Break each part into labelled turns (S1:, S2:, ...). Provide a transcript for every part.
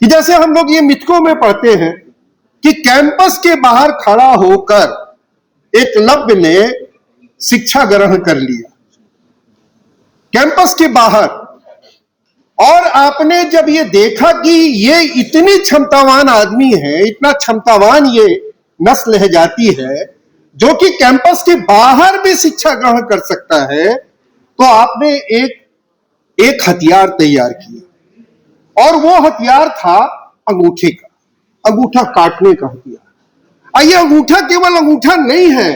S1: कि जैसे हम लोग ये मिथकों में पढ़ते हैं कि कैंपस के बाहर खड़ा होकर एकलव्य ने शिक्षा ग्रहण कर लिया, कैंपस के बाहर। और आपने जब ये देखा कि ये इतनी क्षमतावान आदमी है, इतना क्षमतावान ये नस्ल है, जाति है, जो कि कैंपस के बाहर भी शिक्षा ग्रहण कर सकता है, तो आपने एक हथियार तैयार किया, और वो हथियार था अंगूठे का, अंगूठा काटने का हथियार। ये अंगूठा केवल अंगूठा नहीं है,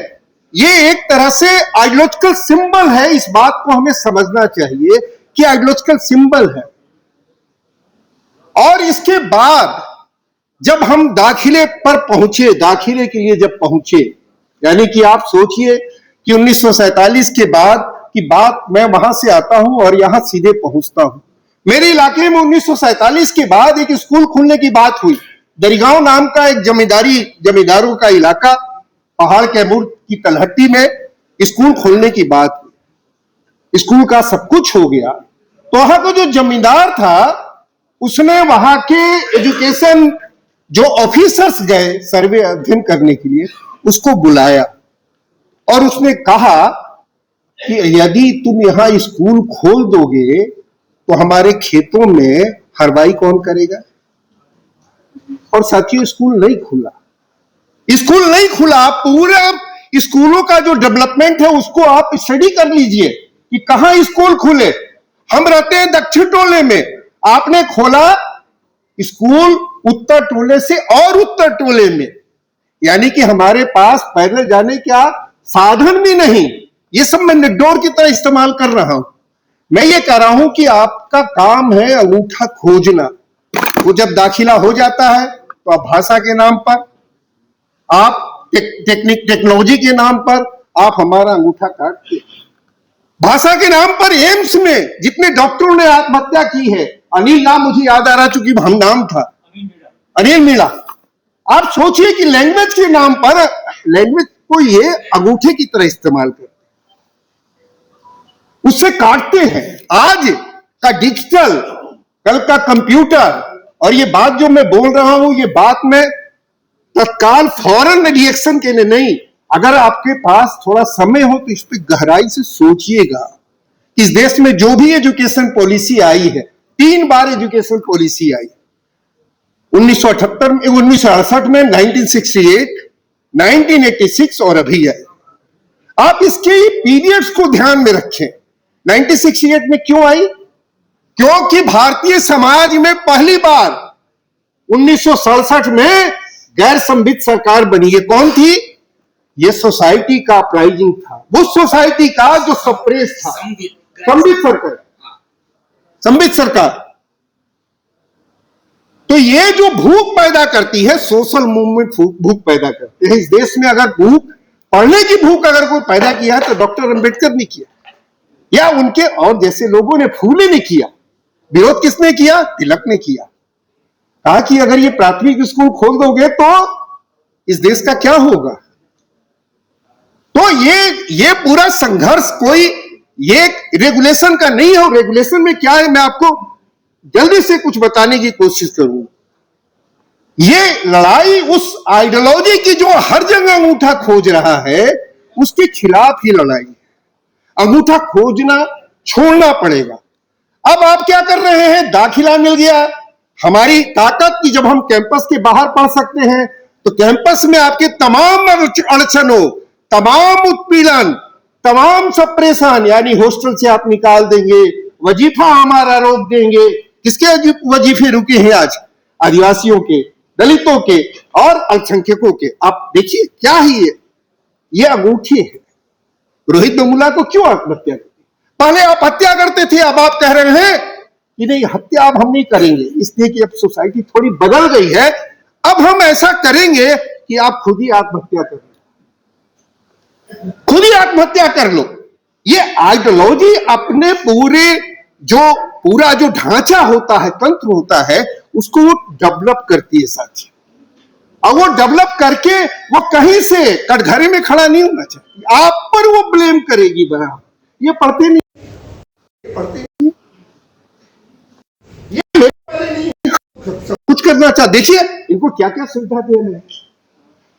S1: ये एक तरह से आइडियोलॉजिकल सिंबल है। इस बात को हमें समझना चाहिए कि आइडियोलॉजिकल सिंबल है। और इसके बाद जब हम दाखिले पर पहुंचे, दाखिले के लिए जब पहुंचे, यानी कि आप सोचिए कि 1947 के बाद की बात, मैं वहां से आता हूं और यहां सीधे पहुंचता हूं। मेरे इलाके में 1947 के बाद एक स्कूल खुलने की बात हुई। दरिगांव नाम का एक जमींदारों का इलाका, पहाड़ कैमूर की तलहटी में स्कूल खोलने की बात हुई। स्कूल का सब कुछ हो गया, तो वहां का जो जमींदार था उसने वहां के एजुकेशन जो ऑफिसर्स गए सर्वे अध्ययन करने के लिए, उसको बुलाया और उसने कहा कि यदि तुम यहां स्कूल खोल दोगे तो हमारे खेतों में हरवाई कौन करेगा। और साथियों, स्कूल नहीं खुला, स्कूल नहीं खुला। पूरा स्कूलों का जो डेवलपमेंट है उसको आप स्टडी कर लीजिए कि कहां स्कूल खुले। हम रहते हैं दक्षिण टोले में, आपने खोला स्कूल उत्तर टोले से और उत्तर टोले में, यानी कि हमारे पास पैदल जाने का साधन भी नहीं। ये सब मैं निड्डोर की तरह इस्तेमाल कर रहा हूं। मैं ये कह रहा हूं कि आपका काम है अंगूठा खोजना। वो जब दाखिला हो जाता है तो आप भाषा के नाम पर, आप टेक्नोलॉजी के नाम पर आप हमारा अंगूठा काटते। भाषा के नाम पर एम्स में जितने डॉक्टरों ने आत्महत्या की है, अनिल नाम मुझे याद आ रहा, चूंकि हम नाम था अनिल मीणा। आप सोचिए कि लैंग्वेज के नाम पर लैंग्वेज को ये अंगूठे की तरह इस्तेमाल करते, उससे काटते हैं। आज का डिजिटल, कल का कंप्यूटर, और ये बात जो मैं बोल रहा हूं, ये बात मैं तत्काल फौरन रिएक्शन के लिए नहीं, अगर आपके पास थोड़ा समय हो तो इस पर गहराई से सोचिएगा। इस देश में जो भी एजुकेशन पॉलिसी आई है, 3 बार एजुकेशन पॉलिसी आई, 1978 में, 1968 में, 1968, 1986 और अभी आई। आप इसके पीरियड्स को ध्यान में रखें। 1968 में क्यों आई? क्योंकि भारतीय समाज में पहली बार 1967 में गैर संविध सरकार बनी है। कौन थी? ये सोसाइटी का अपराइजिंग था, वो सोसाइटी का जो सप्रेस था, संविध सरकार, संविध सरकार। तो ये जो भूख पैदा करती है, सोशल मूवमेंट भूख पैदा करते हैं इस देश में। अगर भूख, पढ़ने की भूख अगर कोई पैदा किया है तो डॉक्टर अंबेडकर ने किया, या उनके और जैसे लोगों ने, फूले ने किया। विरोध किसने किया? तिलक ने किया। कहा कि अगर ये प्राथमिक स्कूल खोल दोगे तो इस देश का क्या होगा। तो ये पूरा संघर्ष कोई ये रेगुलेशन का नहीं है। रेगुलेशन में क्या है, मैं आपको जल्दी से कुछ बताने की कोशिश करूंगा। ये लड़ाई उस आइडियोलॉजी की जो हर जगह अंगूठा खोज रहा है, उसके खिलाफ ही लड़ाई है। अंगूठा खोजना छोड़ना पड़ेगा। अब आप क्या कर रहे हैं? दाखिला मिल गया, हमारी ताकत की, जब हम कैंपस के बाहर पढ़ सकते हैं तो कैंपस में आपके तमाम अड़चनों, तमाम उत्पीड़न, तमाम सप्रेशन, यानी हॉस्टल से आप निकाल देंगे, वजीफा हमारा रोक देंगे। किसके वजीफे रुके हैं आज? आदिवासियों के, दलितों के और अल्पसंख्यकों के। आप देखिए क्या है ये अंगूठी है। रोहित वेमुला को क्यों आत्महत्या की? पहले आप हत्या करते थे, अब आप कह रहे हैं कि नहीं, हत्या अब हम नहीं करेंगे, इसलिए कि अब सोसाइटी थोड़ी बदल गई है। अब हम ऐसा करेंगे कि आप खुद ही आत्महत्या कर लो, खुद ही आत्महत्या कर लो। ये आइडियोलॉजी अपने पूरा जो ढांचा होता है, तंत्र होता है, उसको वो डेवलप करती है साथी। और वो डेवलप करके वो कहीं से कटघरे में खड़ा नहीं होना चाहिए, आप पर वो ब्लेम करेगी। बराबर ये पढ़ते नहीं, ये सब कुछ करना चाहते, देखिए इनको क्या क्या सुविधा दे रहे हैं,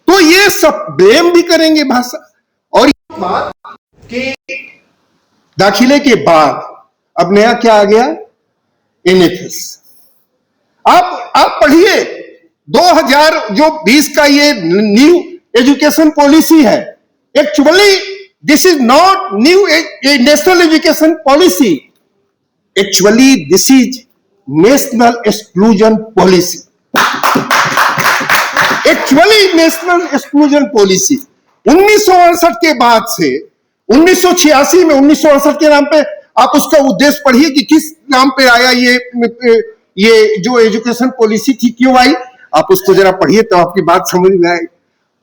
S1: तो ये सब ब्लेम भी करेंगे भाषा। और ये बात कि दाखिले के बाद अब नया क्या आ गया, एनएफएस। आप पढ़िए 2020 का ये न्यू एजुकेशन पॉलिसी है। Actually this is not new national education policy, actually this is national exclusion policy. Actually national exclusion policy 1968 के बाद से 1986 में 1968 के नाम पे आप उसका उद्देश्य पढ़िए कि किस नाम पे आया ये जो एजुकेशन पॉलिसी थी, क्यों आई, आप उसको जरा पढ़िए तो आपकी बात समझ में आए।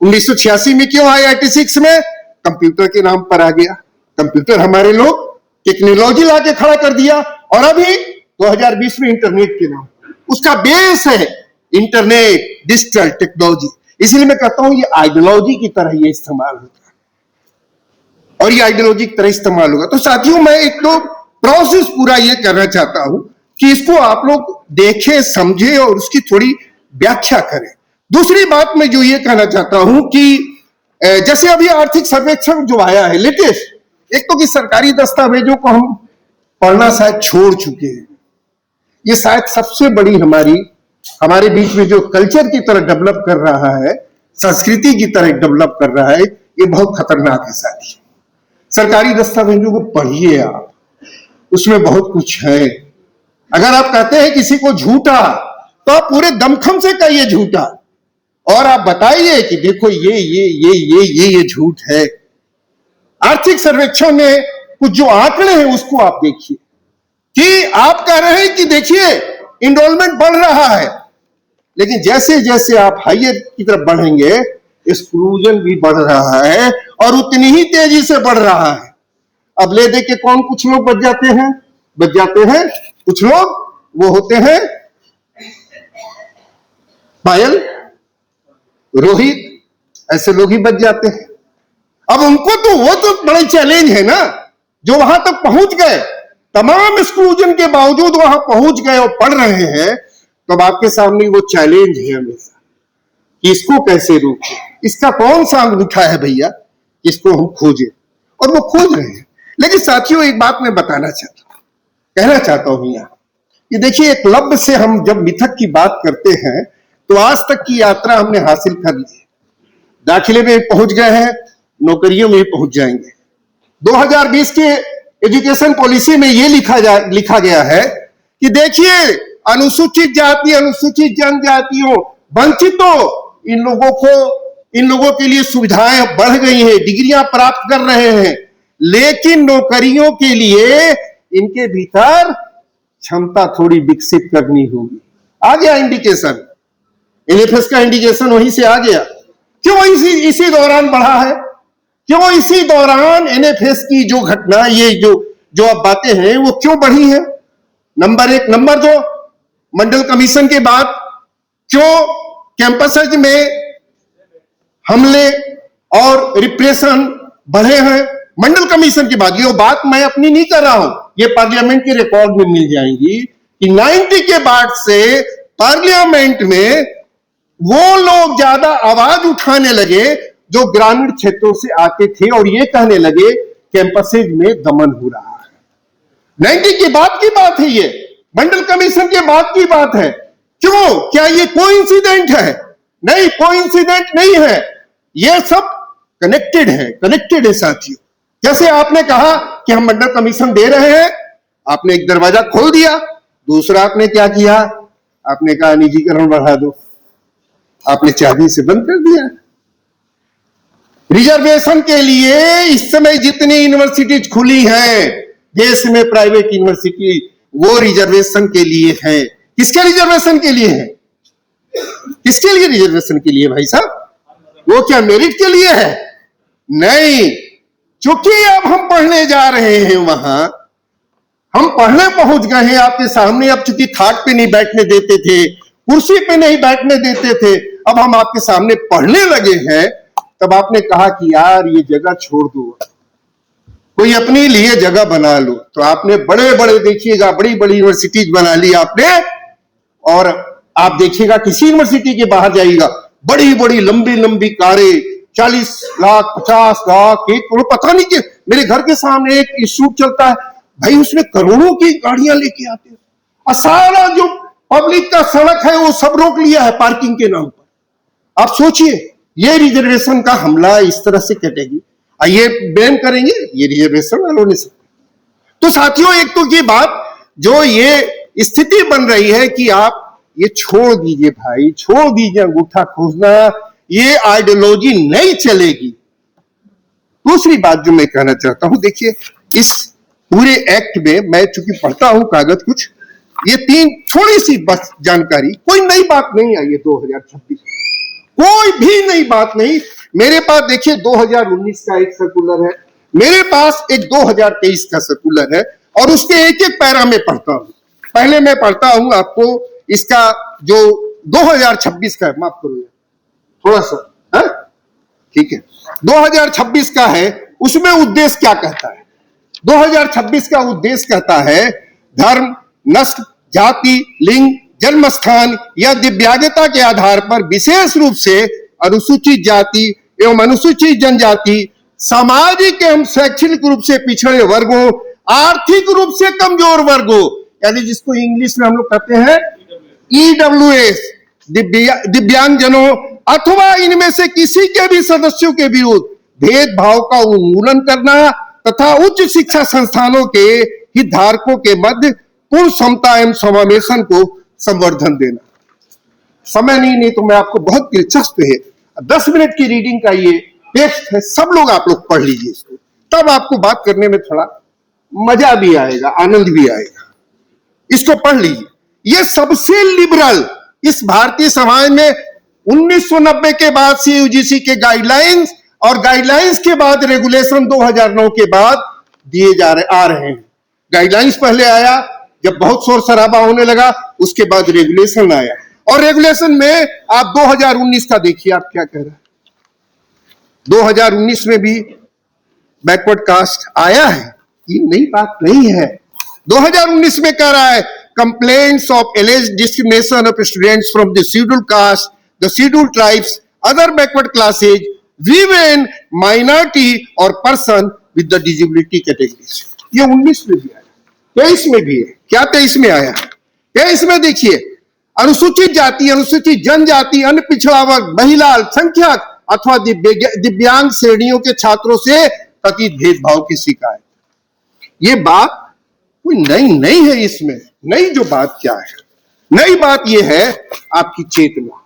S1: 1986 में क्यों आया, 86 में कंप्यूटर के नाम पर आ गया। कंप्यूटर हमारे लोग टेक्नोलॉजी लाके खड़ा कर दिया, और अभी 2020 में इंटरनेट के नाम, उसका बेस है इंटरनेट, डिजिटल टेक्नोलॉजी। इसलिए मैं कहता हूं ये आइडियोलॉजी की तरह ये इस्तेमाल होता है, और ये आइडियोलॉजी की तरह इस्तेमाल होगा। तो साथियों, मैं एक तो प्रोसेस पूरा ये करना चाहता हूं कि इसको आप लोग देखें, समझें और उसकी थोड़ी व्याख्या करें। दूसरी बात मैं जो ये कहना चाहता हूं कि जैसे अभी आर्थिक सर्वेक्षण जो आया है लेटेस्ट, एक तो कि सरकारी दस्तावेजों को हम पढ़ना शायद छोड़ चुके हैं। ये शायद सबसे बड़ी हमारे बीच में जो कल्चर की तरह डेवलप कर रहा है, संस्कृति की तरह डेवलप कर रहा है, ये बहुत खतरनाक है साथी। सरकारी दस्तावेजों को पढ़िए आप, उसमें बहुत कुछ है। अगर आप कहते हैं किसी को झूठा, तो आप पूरे दमखम से कहिए झूठा, और आप बताइए कि देखो ये झूठ है। आर्थिक सर्वेक्षण में कुछ जो आंकड़े हैं उसको आप देखिए कि आप कह रहे हैं कि देखिए इनरोलमेंट बढ़ रहा है, लेकिन जैसे जैसे आप हायर की तरफ बढ़ेंगे एक्सक्लूजन भी बढ़ रहा है, और उतनी ही तेजी से बढ़ रहा है। अब ले दे के कुछ लोग बच जाते हैं कुछ लोग वो होते हैं पायल, रोहित, ऐसे लोग ही बच जाते हैं। अब उनको तो वो तो बड़े चैलेंज है ना, जो वहां तक पहुंच गए, तमाम एक्सक्लूजन के बावजूद वहां पहुंच गए और पढ़ रहे हैं, तब आपके सामने वो चैलेंज है हमेशा कि इसको कैसे रोकें, इसका कौन सा अंगूठा है भैया, इसको हम खोजें, और वो खोज रहे हैं। लेकिन साथियों, एक बात मैं कहना चाहता हूं यहां कि देखिए, एकलव्य से हम जब मिथक की बात करते हैं तो आज तक की यात्रा हमने हासिल कर ली, दाखिले में पहुंच गए हैं, नौकरियों में पहुंच जाएंगे। 2020 के एजुकेशन पॉलिसी में यह लिखा गया है कि देखिए, अनुसूचित जाति, अनुसूचित जनजातियों, वंचितों, इन लोगों के लिए सुविधाएं बढ़ गई हैं, डिग्रियां प्राप्त कर रहे हैं, लेकिन नौकरियों के लिए इनके भीतर क्षमता थोड़ी विकसित करनी होगी। आ गया इंडिकेशन, एनएफएस का इंडिकेशन वहीं से आ गया। क्यों इसी दौरान बढ़ा है, क्यों इसी दौरान एनएफएस की जो घटना, ये जो अब बातें हैं वो क्यों बढ़ी है? नंबर 1, नंबर 2, मंडल कमीशन के बाद क्यों कैंपसेज में हमले और रिप्रेशन बढ़े हैं? मंडल कमीशन के बाद, ये बात मैं अपनी नहीं कर रहा हूं, ये पार्लियामेंट के रिकॉर्ड में मिल जाएंगी कि 90 के बाद से पार्लियामेंट में वो लोग ज्यादा आवाज उठाने लगे जो ग्रामीण क्षेत्रों से आते थे, और ये कहने लगे कैंपसेज में दमन हो रहा है। 90 के बाद की बात है, ये मंडल कमीशन के बाद की बात है। क्यों? क्या ये कोइंसिडेंट है? नहीं, कोइंसिडेंट नहीं है, ये सब कनेक्टेड है साथियों। जैसे आपने कहा कि हम मंडल कमीशन दे रहे हैं, आपने एक दरवाजा खोल दिया, दूसरा आपने क्या किया, आपने कहा निजीकरण बढ़ा दो, आपने चाबी से बंद कर दिया। रिजर्वेशन के लिए इस समय जितनी यूनिवर्सिटीज खुली हैं देश में, प्राइवेट यूनिवर्सिटी, वो रिजर्वेशन के लिए है। किसके रिजर्वेशन के लिए है? किसके लिए रिजर्वेशन के लिए भाई साहब? वो क्या मेरिट के लिए है? नहीं, चूंकि अब हम पढ़ने जा रहे हैं, वहां हम पढ़ने पहुंच गए हैं आपके सामने। अब चूंकि खाट पे नहीं बैठने देते थे, कुर्सी पे नहीं बैठने देते थे, अब हम आपके सामने पढ़ने लगे हैं, तब आपने कहा कि यार ये जगह छोड़ दो, कोई अपने लिए जगह बना लो। तो आपने बड़े बड़े, देखिएगा, बड़ी बड़ी यूनिवर्सिटीज बना ली आपने, और आप देखिएगा किसी यूनिवर्सिटी के बाहर जाइएगा, बड़ी बड़ी लंबी लंबी कारें, 40 लाख 50 लाख 1 करोड़, पता नहीं कि मेरे घर के सामने एक इंस्टीट्यूट चलता है भाई, उसमें करोड़ों की गाड़ियां लेके आते हैं और सारा जो पब्लिक का सड़क है वो सब रोक लिया है पार्किंग के नाम पर। आप सोचिए, ये रिजर्वेशन का हमला इस तरह से कटेगी, ये बैन करेंगे, ये रिजर्वेशन वालों ने सब। तो साथियों, एक तो ये बात जो ये स्थिति बन रही है कि आप ये छोड़ दीजिए भाई, छोड़ दीजिए अंगूठा खोजना, ये आइडियोलॉजी नहीं चलेगी। दूसरी बात जो मैं कहना चाहता हूं, देखिए इस पूरे एक्ट में मैं चूंकि पढ़ता हूं कागज कुछ, ये 3 थोड़ी सी बस जानकारी, कोई नई बात नहीं आई है 2026, कोई भी नई बात नहीं। मेरे पास देखिए 2019 का एक सर्कुलर है, मेरे पास एक 2023 का सर्कुलर है, और उसके एक एक पैरा में पढ़ता हूं। पहले मैं पढ़ता हूं आपको इसका जो 2026 का है, माफ करो थोड़ा सा, है ठीक है, 2026 का है, उसमें उद्देश्य क्या कहता है? 2026 का उद्देश्य कहता है धर्म, नस्ल, जाति, लिंग, जन्म स्थान या दिव्यांगता के आधार पर विशेष रूप से अनुसूचित जाति एवं अनुसूचित जनजाति, सामाजिक एवं शैक्षणिक रूप से पिछड़े वर्गों, आर्थिक रूप से कमजोर वर्गों, यानी जिसको इंग्लिश में हम लोग कहते हैं EWS, दिव्यांगजनों अथवा इनमें से किसी के भी सदस्यों के विरुद्ध भेदभाव का उन्मूलन करना तथा उच्च शिक्षा संस्थानों के हितधारकों के मध्य पूर्ण समता एवं समावेशन को संवर्धन देना। समय नहीं तो मैं आपको, बहुत दिलचस्प है, 10 मिनट की रीडिंग का ये टेक्स्ट है, सब लोग आप लोग पढ़ लीजिए इसको, तब आपको बात करने में थोड़ा मजा भी आएगा, आनंद भी आएगा। इसको पढ़ लीजिए। ये सबसे लिबरल इस भारतीय समाज में 1990 के बाद से यूजीसी के गाइडलाइंस और गाइडलाइंस के बाद रेगुलेशन 2009 के बाद दिए आ रहे हैं। गाइडलाइंस पहले आया, जब बहुत शोर शराबा होने लगा, उसके बाद रेगुलेशन आया, और रेगुलेशन में आप 2019 का देखिए आप क्या कह रहे हैं। 2019 में भी बैकवर्ड कास्ट आया है, ये नई बात नहीं है। 2019 में कह रहा है complaints of alleged discrimination of students from the scheduled caste, the scheduled tribes, other backward classes, women, minority और person with the disability categories. ये 19 में भी आया, 23 में भी है। क्या 23 में आया? 23 में देखिए, अनुसूचित जाति, अनुसूचित जनजाति, अन्य पिछड़ा वर्ग, महिला, अल्पसंख्यक अथवा दिव्यांग श्रेणियों के छात्रों से कथित भेदभाव की शिकायत। ये बात कोई नई नहीं है। इसमें नई जो बात क्या है? नई बात यह है आपकी चेतना,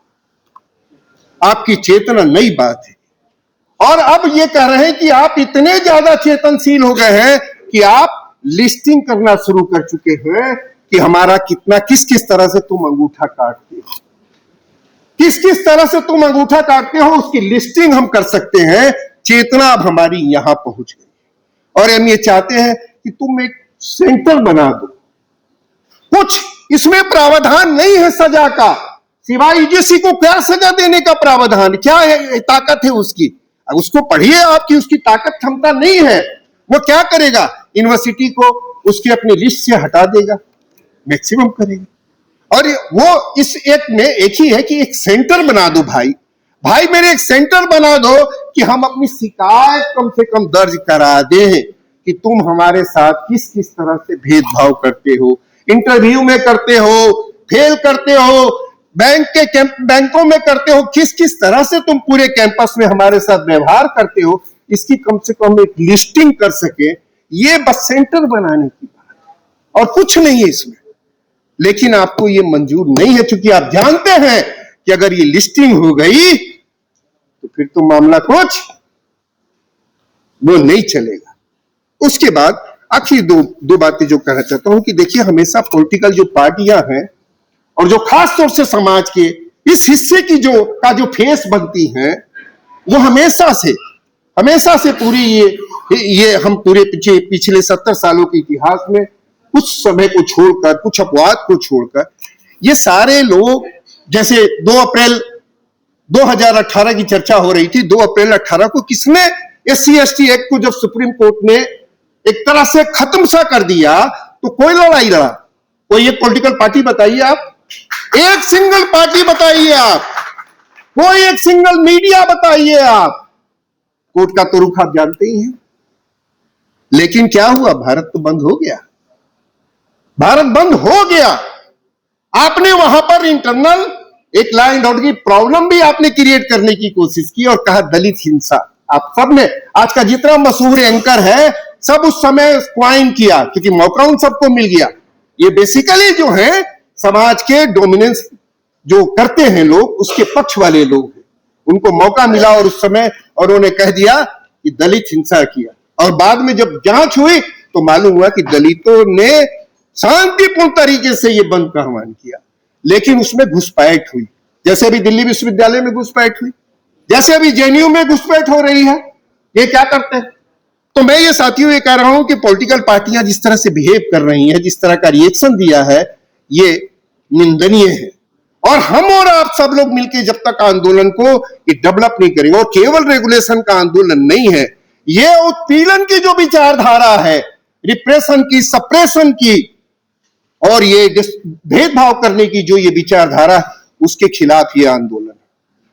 S1: आपकी चेतना नई बात है। और अब ये कह रहे हैं कि आप इतने ज्यादा चेतनशील हो गए हैं कि आप लिस्टिंग करना शुरू कर चुके हैं कि हमारा कितना, किस किस तरह से तुम अंगूठा काटते हो, किस किस तरह से तुम अंगूठा काटते हो, उसकी लिस्टिंग हम कर सकते हैं। चेतना अब हमारी यहां पहुंच गई और हम ये चाहते हैं कि तुम एक सेंटर बना दो। कुछ इसमें प्रावधान नहीं है सजा का, सिवाय यूजीसी को क्या सजा देने का प्रावधान, क्या है, ताकत है उसकी? अब उसको पढ़िए आपकी उसकी ताकत क्षमता नहीं है। वो क्या करेगा? यूनिवर्सिटी को उसकी अपनी लिस्ट से हटा देगा, मैक्सिमम करेगा। और वो इस एक में एक ही है कि एक सेंटर बना दो भाई, भाई मेरे एक सेंटर बना दो कि हम अपनी शिकायत कम से कम दर्ज करा दें कि तुम हमारे साथ किस किस तरह से भेदभाव करते हो, इंटरव्यू में करते हो, फेल करते हो, बैंकों में करते हो, किस किस तरह से तुम पूरे कैंपस में हमारे साथ व्यवहार करते हो, इसकी कम से कम एक लिस्टिंग कर सके। ये बस सेंटर बनाने की बात है और कुछ नहीं है इसमें। लेकिन आपको ये मंजूर नहीं है, क्योंकि आप जानते हैं कि अगर ये लिस्टिंग हो गई तो फिर तो मामला कुछ वो नहीं चलेगा। उसके बाद आखिर दो बातें जो कहना चाहता हूं कि देखिए, हमेशा पॉलिटिकल जो पार्टियां हैं और जो खास तौर से समाज के इस हिस्से की जो फेस बनती हैं, वो हमेशा से पूरी ये हम पूरे पिछले 70 सालों के इतिहास में कुछ समय को छोड़कर, कुछ अपवाद को छोड़कर, ये सारे लोग, जैसे 2 अप्रैल 2018 की चर्चा हो रही थी, 2 अप्रैल 18 को किसने SC/ST एक्ट को जब सुप्रीम कोर्ट ने एक तरह से खत्म सा कर दिया, तो कोई लड़ाई लड़ा, कोई एक पॉलिटिकल पार्टी बताइए आप एक सिंगल पार्टी बताइए आप, कोई एक सिंगल मीडिया बताइए आप। कोर्ट का तो रुख आप जानते ही हैं। लेकिन क्या हुआ, भारत तो बंद हो गया, भारत बंद हो गया। आपने वहां पर इंटरनल एक लॉ एंड ऑर्डर की प्रॉब्लम भी आपने क्रिएट करने की कोशिश की और कहा दलित हिंसा। आप सबने, आज का जितना मशहूर एंकर है, सब उस समय क्वाइन किया क्योंकि मौका उन सबको मिल गया। ये बेसिकली जो है समाज के डोमिनेंस जो करते हैं लोग, उसके पक्ष वाले लोग हैं, उनको मौका मिला और उस समय और उन्होंने कह दिया कि दलित हिंसा किया। और बाद में जब जांच हुई तो मालूम हुआ कि दलितों ने शांतिपूर्ण तरीके से ये बंद का आह्वान किया, लेकिन उसमें घुसपैठ हुई। जैसे अभी दिल्ली विश्वविद्यालय में घुसपैठ हुई, जैसे अभी जेएनयू में घुसपैठ हो रही है। ये क्या करते हैं? तो मैं ये साथियों ये कह रहा हूं कि पॉलिटिकल पार्टियां जिस तरह से बिहेव कर रही हैं, जिस तरह का रिएक्शन दिया है, ये निंदनीय है। और हम और आप सब लोग मिलकर जब तक आंदोलन को डेवलप नहीं करेंगे, और केवल रेगुलेशन का आंदोलन नहीं है, ये उत्पीड़न की जो विचारधारा है, रिप्रेशन की, सप्रेशन की और ये भेदभाव करने की जो ये विचारधारा, उसके खिलाफ ये आंदोलन है।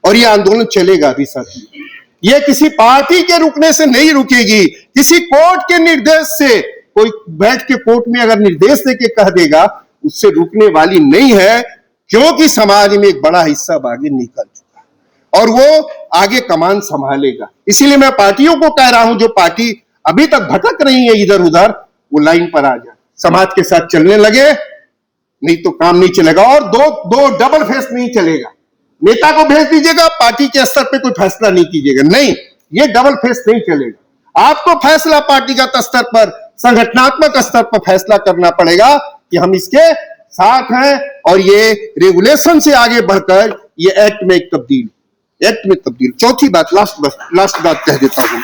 S1: और ये आंदोलन चलेगा भी साथियों। ये किसी पार्टी के रुकने से नहीं रुकेगी, किसी कोर्ट के निर्देश से, कोई बैठ के कोर्ट में अगर निर्देश देके कह देगा, उससे रुकने वाली नहीं है, क्योंकि समाज में एक बड़ा हिस्सा आगे निकल चुका है और वो आगे कमान संभालेगा। इसीलिए मैं पार्टियों को कह रहा हूं, जो पार्टी अभी तक भटक रही है इधर उधर, वो लाइन पर आ जाए, समाज के साथ चलने लगे, नहीं तो काम नहीं चलेगा। और दो डबल फेस नहीं चलेगा। नेता को भेज दीजिएगा, पार्टी के स्तर पे कोई फैसला नहीं कीजिएगा, नहीं, ये डबल फेस नहीं चलेगा। आपको फैसला पार्टीगत स्तर पर, संगठनात्मक स्तर पर फैसला करना पड़ेगा कि हम इसके साथ हैं और ये रेगुलेशन से आगे बढ़कर ये एक्ट में तब्दील। चौथी बात, लास्ट बात कह देता हूं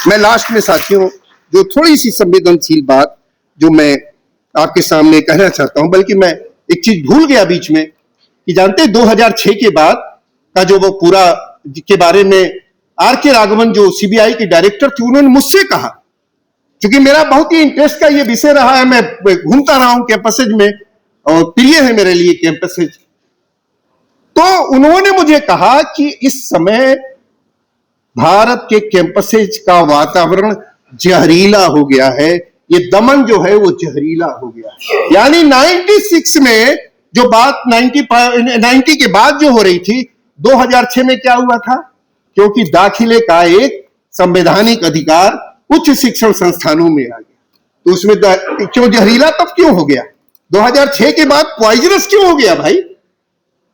S1: मैं लास्ट में साथियों, जो थोड़ी सी संवेदनशील बात जो मैं आपके सामने कहना चाहता हूं, बल्कि मैं एक चीज भूल गया बीच में कि जानते 2006 के बाद का जो वो पूरा के बारे में आर के राघवन जो सीबीआई के डायरेक्टर थे, उन्होंने मुझसे कहा, क्योंकि मेरा बहुत ही इंटरेस्ट का ये विषय रहा है, मैं घूमता रहा हूं कैंपसेज में और प्रिय है मेरे लिए कैंपसेज। तो उन्होंने मुझे कहा कि इस समय भारत के कैंपसेज का वातावरण जहरीला हो गया है, ये दमन जो है वो जहरीला हो गया। यानी 96 में जो बात 90 के बाद जो हो रही थी, 2006 में क्या हुआ था? क्योंकि दाखिले का एक संवैधानिक अधिकार उच्च शिक्षण संस्थानों में आ गया, तो उसमें क्यों जहरीला तब क्यों हो गया? 2006 के बाद पॉइजनस क्यों हो गया भाई?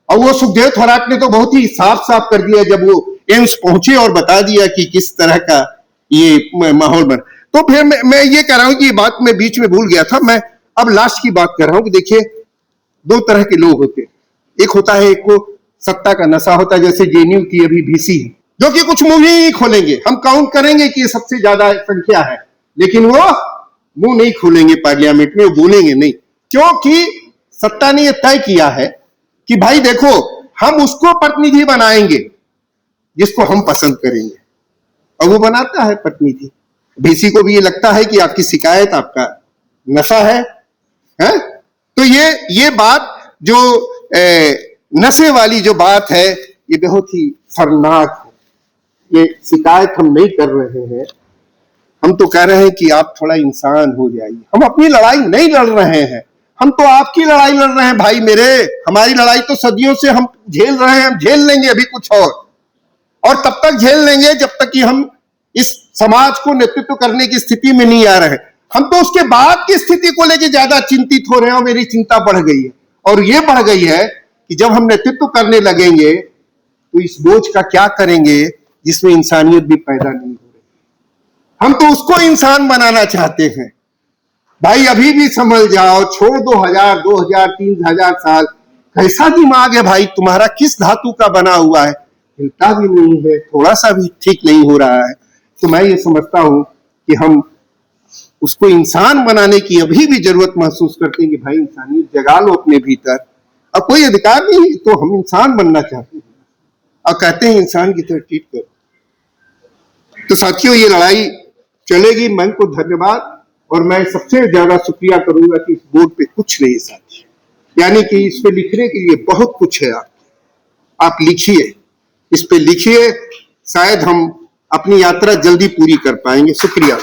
S1: और वो सुखदेव थोराट ने तो बहुत ही साफ साफ कर दिया जब वो एम्स पहुंचे और बता दिया कि किस तरह का ये माहौल बना। तो फिर मैं ये कह रहा हूं कि ये बात मैं बीच में भूल गया था। मैं अब लास्ट की बात कर रहा हूं कि देखिए, दो तरह के लोग होते हैं। एक होता है, एक को सत्ता का नशा होता है, जैसे जेएनयू की अभी वीसी है, जो कि कुछ मुंह ही खोलेंगे, हम काउंट करेंगे कि ये सबसे ज्यादा संख्या है, लेकिन वो मुंह नहीं खोलेंगे पार्लियामेंट में, वो बोलेंगे नहीं, क्योंकि सत्ता ने यह तय किया है कि भाई देखो, हम उसको प्रतिनिधि बनाएंगे जिसको हम पसंद करेंगे, और वो बनाता है प्रतिनिधि। वीसी को भी ये लगता है कि आपकी शिकायत आपका नशा है? तो ये बात जो नशे वाली जो बात है, ये बहुत ही शर्मनाक है। ये शिकायत हम नहीं कर रहे हैं, हम तो कह रहे हैं कि आप थोड़ा इंसान हो जाइए। हम अपनी लड़ाई नहीं लड़ रहे हैं, हम तो आपकी लड़ाई लड़ रहे हैं भाई मेरे। हमारी लड़ाई तो सदियों से हम झेल रहे हैं, हम झेल लेंगे अभी कुछ और तब तक झेल लेंगे जब तक कि हम इस समाज को नेतृत्व करने की स्थिति में नहीं आ रहे। हम तो उसके बाद की स्थिति को लेकर ज्यादा चिंतित हो रहे हैं और मेरी चिंता बढ़ गई है। और ये बढ़ गई है कि जब हम नेतृत्व करने लगेंगे तो इस बोझ का क्या करेंगे जिसमें इंसानियत भी पैदा नहीं हो रही। हम तो उसको इंसान बनाना चाहते हैं भाई। अभी भी समझ जाओ, छोड़ 2000, 3000 साल, कैसा दिमाग है भाई तुम्हारा, किस धातु का बना हुआ है, हिलता भी नहीं है, थोड़ा सा भी ठीक नहीं हो रहा है। तो मैं ये समझता हूं कि हम उसको इंसान बनाने की अभी भी जरूरत महसूस करते हैं कि भाई इंसानियत जगा लो अपने भीतर। अब कोई अधिकार नहीं, तो हम इंसान बनना चाहते हैं और कहते हैं इंसान की तरह ट्रीट करो। तो साथियों, ये लड़ाई चलेगी। मन को धन्यवाद, और मैं सबसे ज्यादा शुक्रिया करूंगा कि इस बोर्ड पे कुछ नहीं साथी, यानी कि इस पे लिखने के लिए बहुत कुछ है। आप लिखिए, इस पे लिखिए, शायद हम अपनी यात्रा जल्दी पूरी कर पाएंगे। शुक्रिया।